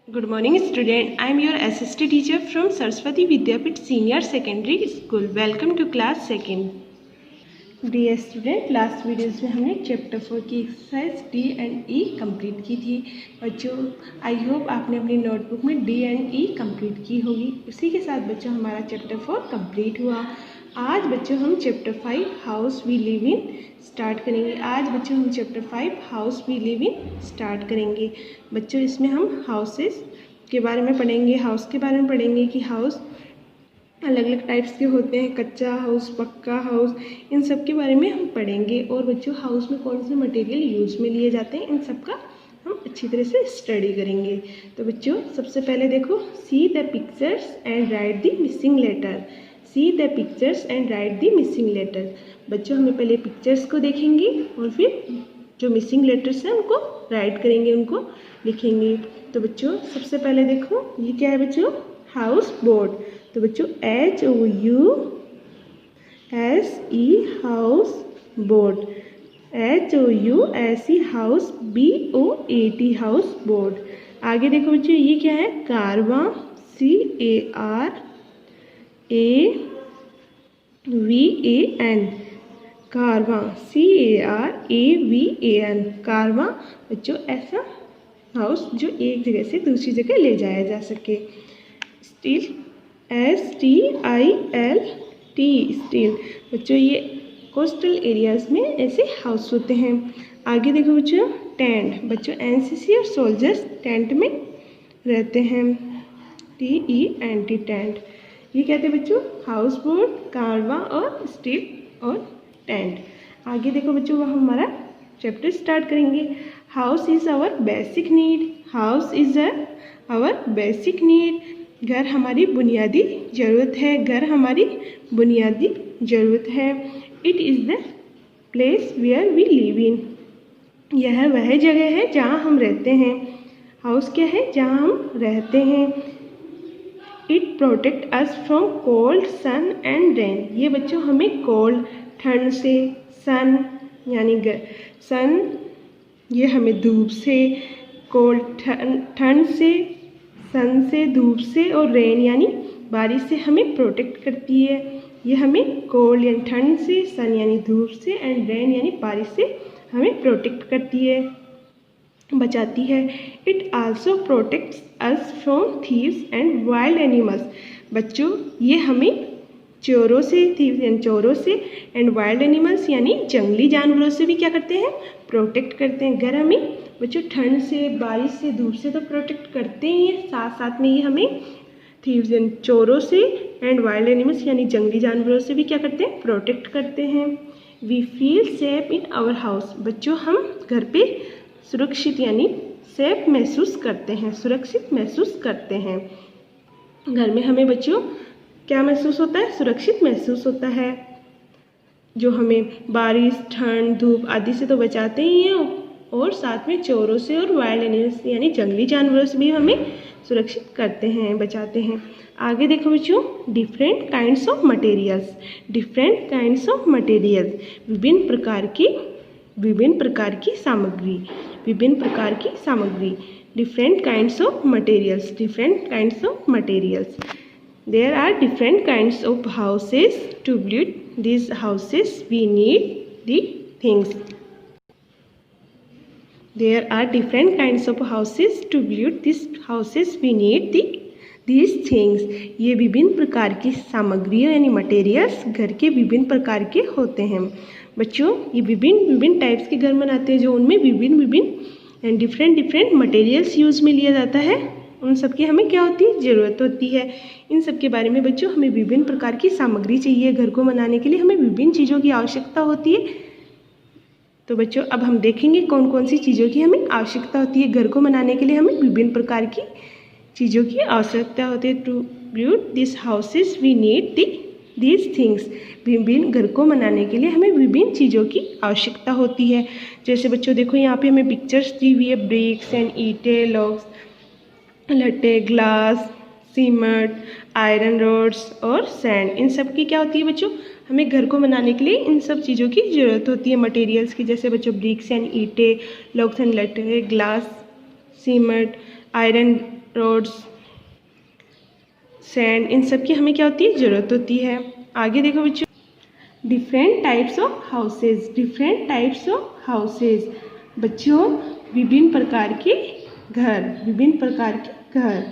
Good morning student. I am your assistant teacher from Saraswati Vidyapit Senior Secondary School. Welcome to class second. Dear student, last videos में हमने chapter 4 की exercise D and E complete की थी। बच्चों I hope आपने अपनी notebook में D and E complete की होगी। उसी के साथ बच्चों हमारा चैप्टर 4 कंप्लीट हुआ। आज बच्चों हम chapter 5 house we live in start करेंगे। आज बच्चों हम chapter 5 house we live in start करेंगे। बच्चों इसमें हम हाउसेस के बारे में पढ़ेंगे, हाउस के बारे में पढ़ेंगे कि हाउस अलग अलग टाइप्स के होते हैं, कच्चा हाउस, पक्का हाउस, इन सब के बारे में हम पढ़ेंगे। और बच्चों हाउस में कौन से मटेरियल यूज में लिए जाते हैं इन सब का हम अच्छी तरह से स्टडी करेंगे। तो बच्चों सबसे पहले देखो, see the pictures and write the missing letter. See the pictures and write the missing letter. बच्चों हमें पहले पिक्चर्स को देखेंगे और फिर जो मिसिंग लेटर्स हैं उनको राइट करेंगे, उनको लिखेंगे। तो बच्चों सबसे पहले देखो ये क्या है बच्चों, हाउस बोर्ड। तो बच्चों HOUSE house board, HOUSE house, BOAT house board. आगे देखो बच्चों ये क्या है, कारवां, CARAVAN, कारवां, CARAVAN, कारवां। बच्चों ऐसा हाउस जो एक जगह से दूसरी जगह ले जाया जा सके। Steel, STILT, steel. बच्चों ये कोस्टल एरियाज में ऐसे हाउस होते हैं। आगे देखो बच्चों टेंट। बच्चों NCC और सोल्जर्स टेंट में रहते हैं, TENT, टेंट। ये कहते हैं बच्चों हाउस बोट, कारवा और स्टील और टेंट। आगे देखो बच्चों वह हमारा चैप्टर स्टार्ट करेंगे। House is our basic need. House is our basic need. घर हमारी बुनियादी ज़रूरत है, घर हमारी बुनियादी ज़रूरत है। It is the place where we live in. यह वह जगह है जहाँ हम रहते हैं। हाउस क्या है, जहाँ हम रहते हैं। It protect us from cold, sun and rain. ये बच्चों हमें कोल्ड, ठंड से, सन यानी सन ये हमें धूप से, कोल्ड ठंड से, सन से, धूप से, और रेन यानी बारिश से हमें प्रोटेक्ट करती है। ये हमें कोल्ड यानी ठंड से, सन यानी धूप से, एंड रेन यानी बारिश से हमें प्रोटेक्ट करती है, बचाती है। It also protects us from thieves and wild animals. बच्चों ये हमें चोरों से, थीव्स यानी चोरों से, एंड वाइल्ड एनिमल्स यानी जंगली जानवरों से भी क्या करते हैं, प्रोटेक्ट करते हैं। घर हमें बच्चों ठंड से, बारिश से, धूप से तो प्रोटेक्ट करते ही हैं, साथ साथ में ये हमें थीव्स यानी चोरों से, एंड वाइल्ड एनिमल्स यानी जंगली जानवरों से भी क्या करते हैं, प्रोटेक्ट करते हैं। We feel safe in our house. बच्चों हम घर पे सुरक्षित यानी सेफ महसूस करते हैं, सुरक्षित महसूस करते हैं। घर में हमें बच्चों क्या महसूस होता है, सुरक्षित महसूस होता है, जो हमें बारिश, ठंड, धूप आदि से तो बचाते ही हैं, और साथ में चोरों से और वाइल्ड एनिमल्स यानी जंगली जानवरों से भी हमें सुरक्षित करते हैं, बचाते हैं। आगे देखो बच्चों, different kinds of materials. Different kinds of materials, विभिन्न प्रकार की सामग्री, विभिन्न प्रकार की सामग्री। Different kinds of materials, different kinds of materials. There are different kinds of houses. To build these houses, we need the things. There are different kinds of houses. To build these houses, we need these things. ये विभिन्न प्रकार की सामग्रियाँ यानी materials घर के विभिन्न प्रकार के होते हैं। बच्चों ये विभिन्न टाइप्स के घर बनाते हैं, जो उनमें विभिन्न डिफरेंट मटेरियल्स यूज में लिया जाता है, उन सब की हमें क्या होती है, ज़रूरत होती है। इन सब के बारे में बच्चों हमें विभिन्न प्रकार की सामग्री चाहिए, घर को बनाने के लिए हमें विभिन्न चीज़ों की आवश्यकता होती है। तो बच्चों अब हम देखेंगे कौन कौन सी चीज़ों की हमें आवश्यकता होती है। घर को बनाने के लिए हमें विभिन्न प्रकार की चीज़ों की आवश्यकता होती है। To build this houses we need these things. विभिन्न घर को बनाने के लिए हमें विभिन्न चीज़ों की आवश्यकता होती है। जैसे बच्चों देखो यहाँ पे हमें पिक्चर्स दी हुई है, ब्रिक्स एंड ईंटें, लॉग्स, लट्टे, ग्लास, सीमेंट, आयरन रोड्स और सैंड। इन सब की क्या होती है बच्चों, हमें घर को बनाने के लिए इन सब चीज़ों की ज़रूरत होती है, मटेरियल्स की। जैसे बच्चों ब्रिक्स एंड ईंटें, लॉग्स एंड लट्टे, glass, cement, iron rods, sand, इन सब की हमें क्या होती है, ज़रूरत होती है। आगे देखो बच्चों, different types of houses, different types of houses. बच्चों विभिन्न प्रकार के घर, विभिन्न प्रकार के घर।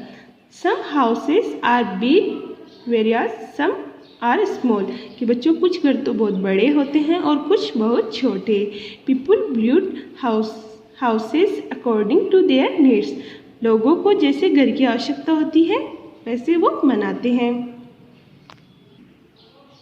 Some houses are big various some are small, कि बच्चों कुछ घर तो बहुत बड़े होते हैं और कुछ बहुत छोटे। People build houses according to their needs, लोगों को जैसे घर की आवश्यकता होती है वैसे वो बनाते हैं।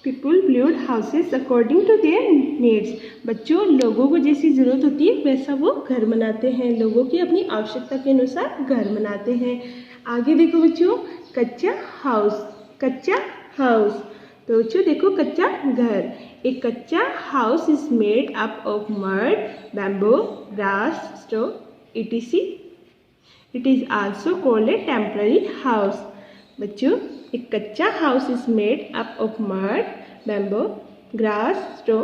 People build houses according to their needs, बच्चों लोगों को जैसी ज़रूरत होती है वैसा वो घर बनाते हैं, लोगों की अपनी आवश्यकता के अनुसार घर बनाते हैं। आगे देखो बच्चों, कच्चा हाउस, कच्चा हाउस। तो बच्चों देखो कच्चा घर, एक kachcha house is made up of mud, bamboo, grass, straw etc. It is also called a temporary house. बच्चों एक kachcha house is made up of mud, bamboo, grass, straw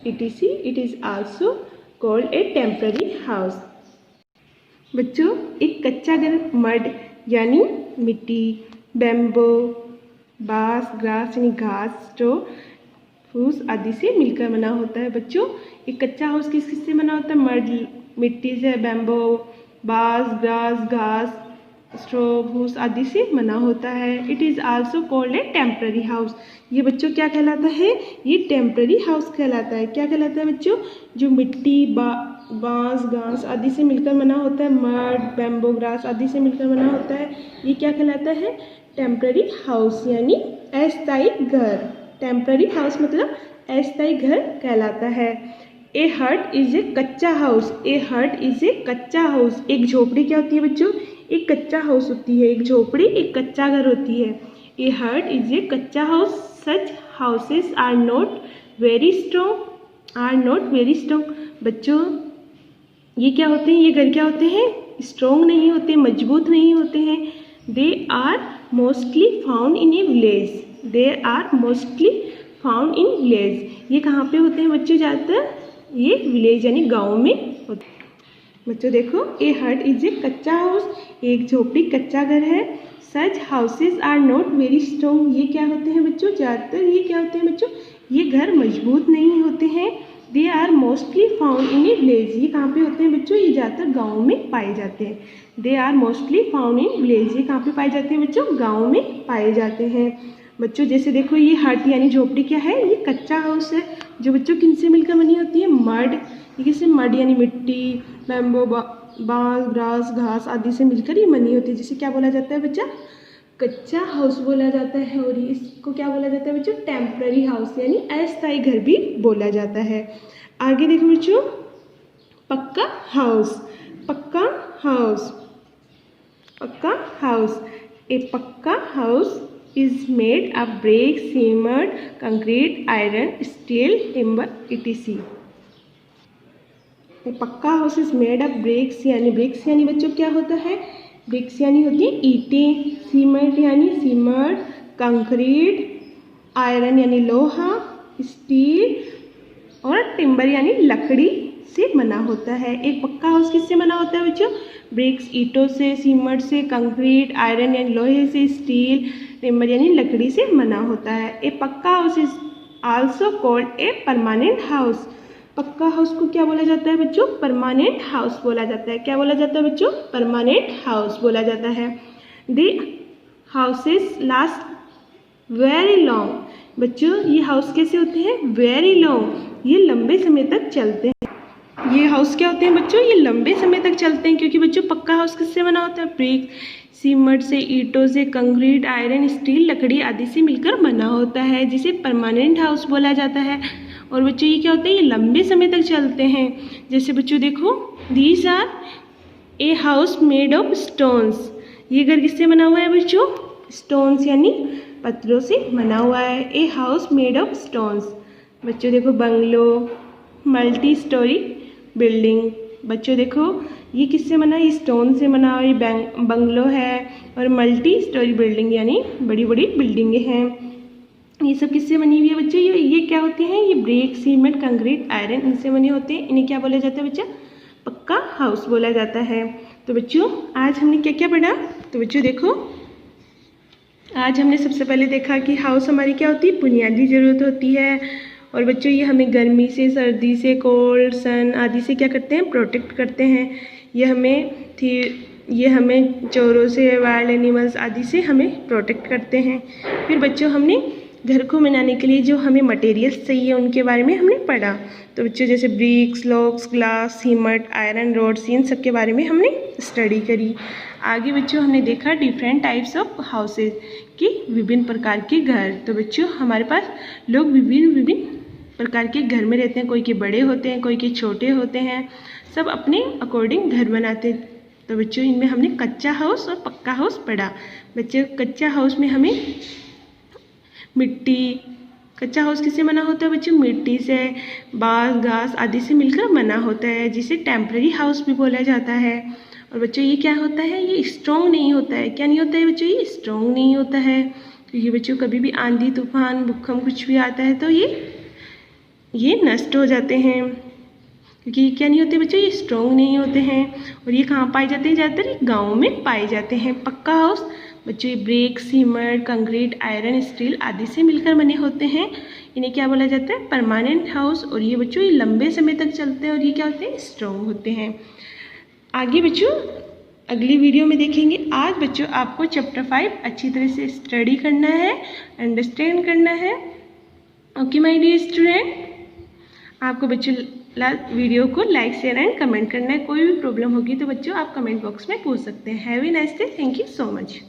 etc. It is also called a temporary house. बच्चों एक कच्चा घर mud यानी मिट्टी, bamboo, बांस, grass यानी घास, स्टो फूस आदि से मिलकर बना होता है। बच्चों एक कच्चा हाउस किस किस से बना होता है, मड मिट्टी से, बैम्बू, बांस, ग्रास, घास, स्ट्रो फूस आदि से बना होता है। It is also called a temporary house, ये बच्चों क्या कहलाता है, ये टेम्पररी हाउस कहलाता है। क्या कहलाता है बच्चों, जो मिट्टी, बांस, घास आदि से मिलकर बना होता है, मड, बैम्बू, ग्रास आदि से मिलकर बना होता है, ये क्या कहलाता है, टेम्पररी हाउस यानी अस्थायी घर। टेम्पररी हाउस मतलब अस्थायी घर कहलाता है। ए हट इज ए कच्चा हाउस, ए हट इज ए कच्चा हाउस, एक झोपड़ी क्या होती है बच्चों, एक कच्चा हाउस होती है, एक झोपड़ी एक कच्चा घर होती है। ए हट is a kachcha house, such houses are not very strong, are not very strong. बच्चों ये क्या होते हैं, ये घर क्या होते हैं, स्ट्रॉन्ग नहीं होते, मजबूत नहीं होते हैं। They are mostly found in a village, they are mostly found in village, ये कहाँ पे होते हैं बच्चों, ज़्यादातर ये विलेज यानी गाँव में होते हैं। बच्चों देखो, ए हट इज ए कच्चा हाउस, एक झोपड़ी कच्चा घर है। Such houses are not very strong, ये क्या होते हैं बच्चों, ज़्यादातर ये क्या होते हैं बच्चों, ये घर मजबूत नहीं होते हैं। They are mostly found in a village, ये कहाँ पे होते हैं बच्चों, ये ज़्यादातर गाँव में पाए जाते हैं। They are mostly found in village, ये कहाँ पे पाए जाते हैं बच्चों, गाँव में पाए जाते हैं। बच्चों जैसे देखो ये हट यानी झोपड़ी क्या है, ये कच्चा हाउस है, जो बच्चों किनसे मिलकर बनी होती है, मड, ये किससे, मड यानी मिट्टी, बैम्बू, बांस, ग्रास, घास आदि से मिलकर ये बनी होती है, जिसे क्या बोला जाता है बच्चा, कच्चा हाउस बोला जाता है। और इसको क्या बोला जाता है बच्चों, टेम्पररी हाउस यानी अस्थायी घर भी बोला जाता है। आगे देखो बच्चों, पक्का हाउस, पक्का हाउस, पक्का हाउस। ए पक्का house is made of brick, cement, concrete, iron, steel, timber etc. पक्का house is made of BRICS, यानी ब्रिक्स यानी बच्चों क्या होता है, ब्रिक्स यानी होती है ईंटें, सीमेंट यानी सीमेंट, कंक्रीट, आयरन यानी लोहा, स्टील और टिम्बर यानी लकड़ी से बना होता है। एक पक्का हाउस किससे बना होता है बच्चों, ब्रिक्स ईंटों से, सीमेंट से, कंक्रीट, आयरन यानी लोहे से, स्टील, टिम्बर यानी लकड़ी से बना होता है। ए पक्का house is also called a permanent house, पक्का हाउस को क्या बोला जाता है बच्चों, परमानेंट हाउस बोला जाता है। क्या बोला जाता है बच्चों, परमानेंट हाउस बोला जाता है। दे हाउसेस लास्ट वेरी लॉन्ग, बच्चों ये हाउस कैसे होते हैं, वेरी लॉन्ग, ये लंबे समय तक चलते हैं। ये हाउस क्या होते हैं बच्चों, ये लंबे समय तक चलते हैं, क्योंकि बच्चों पक्का हाउस किससे बना होता है, ब्रिक, सीमेंट से, ईंटों से, कंक्रीट, आयरन, स्टील, लकड़ी आदि से मिलकर बना होता है, जिसे परमानेंट हाउस बोला जाता है। और बच्चों ये क्या होते हैं, ये लंबे समय तक चलते हैं। जैसे बच्चों देखो, these are a house made of stones, ये घर किससे बना हुआ है बच्चों, स्टोन्स यानी पत्थरों से बना हुआ है। ए हाउस मेड ऑफ स्टोन्स। बच्चों देखो, बंगलो, मल्टी स्टोरी बिल्डिंग, बच्चों देखो ये किससे बना है, स्टोन से बना हुआ, ये बंगलो है, और मल्टी स्टोरी बिल्डिंग यानी बड़ी बड़ी बिल्डिंगें हैं। ये सब किससे बनी हुई है बच्चों, ये क्या होते हैं, ये ब्रिक, सीमेंट, कंक्रीट, आयरन इनसे बने होते हैं। इन्हें क्या बोला जाता है बच्चा, पक्का हाउस बोला जाता है। तो बच्चों आज हमने क्या क्या पढ़ा? तो बच्चों देखो, आज हमने सबसे पहले देखा कि हाउस हमारी क्या होती है, बुनियादी ज़रूरत होती है। और बच्चों ये हमें गर्मी से, सर्दी से, कोल्ड, सन आदि से क्या करते हैं, प्रोटेक्ट करते हैं। ये हमें चोरों से, वाइल्ड एनिमल्स आदि से हमें प्रोटेक्ट करते हैं। फिर बच्चों हमने घर को बनाने के लिए जो हमें मटेरियल्स चाहिए उनके बारे में हमने पढ़ा। तो बच्चों जैसे bricks, logs, glass, cement, iron rods, इन सब के बारे में हमने स्टडी करी। आगे बच्चों हमने देखा डिफरेंट टाइप्स ऑफ हाउसेज की, विभिन्न प्रकार के घर। तो बच्चों हमारे पास लोग विभिन्न प्रकार के घर में रहते हैं, कोई के बड़े होते हैं, कोई के छोटे होते हैं, सब अपने अकॉर्डिंग घर बनाते हैं। तो बच्चों इनमें हमने कच्चा हाउस और पक्का हाउस पढ़ा। बच्चों कच्चा हाउस में हमें कच्चा हाउस किससे बना होता है बच्चों? मिट्टी से, बांस, घास आदि से मिलकर बना होता है, जिसे टेम्पररी हाउस भी बोला जाता है। और बच्चों ये क्या होता है, ये स्ट्रॉन्ग नहीं होता है। क्या नहीं होता है बच्चों? ये स्ट्रॉन्ग नहीं होता है, क्योंकि बच्चों कभी भी आंधी तूफान भूकंप कुछ भी आता है तो ये नष्ट हो जाते हैं, क्योंकि ये क्या नहीं होते बच्चों? ये स्ट्रॉन्ग नहीं होते हैं। और ये कहाँ पाए जाते हैं? ज़्यादातर गाँव में पाए जाते हैं। पक्का हाउस बच्चों ये brick, cement, concrete, iron, steel आदि से मिलकर बने होते हैं। इन्हें क्या बोला जाता है? Permanent house. और ये बच्चों ये लंबे समय तक चलते हैं और ये क्या होते हैं? स्ट्रॉन्ग होते हैं। आगे बच्चों अगली वीडियो में देखेंगे। आज बच्चों आपको चैप्टर 5 अच्छी तरह से स्टडी करना है, अंडरस्टैंड करना है। ओके माय डियर स्टूडेंट, आपको बच्चों वीडियो को लाइक, शेयर एंड कमेंट करना है। कोई भी प्रॉब्लम होगी तो बच्चों आप कमेंट बॉक्स में पूछ सकते हैं। Have a nice day. Thank you so much.